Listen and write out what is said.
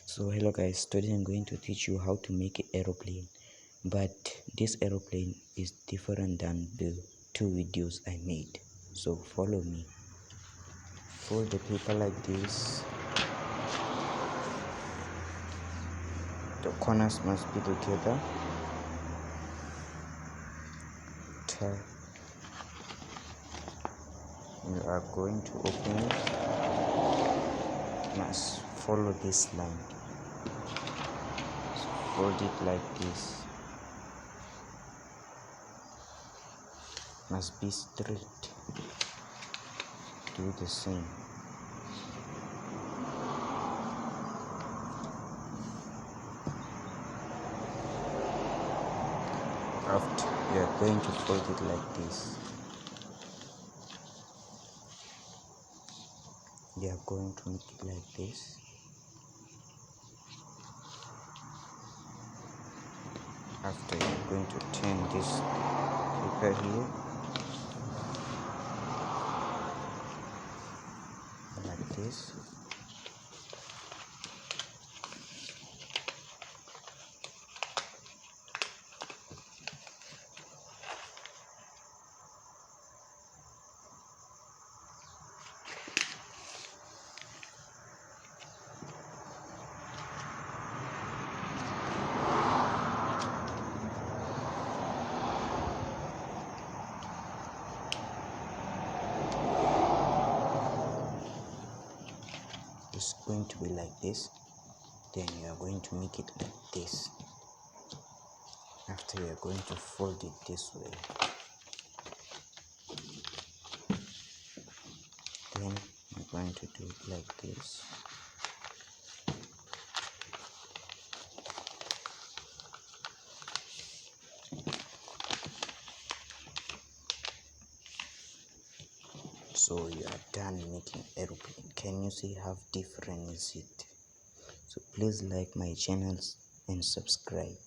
So hello guys, today I'm going to teach you how to make an aeroplane, but this aeroplane is different than the two videos I made. So follow me. Fold the paper like this. The corners must be together. You are going to open it. Must follow this line. So fold it like this. Must be straight. Do the same. After, you are going to fold it like this. You are going to make it like this. After, you are going to turn this paper here like this. It's going to be like this. Then you are going to make it like this. After, you are going to fold it this way. Then I'm going to do it like this. So you are done making aeroplane. Can you see how different is it? So please like my channels and subscribe.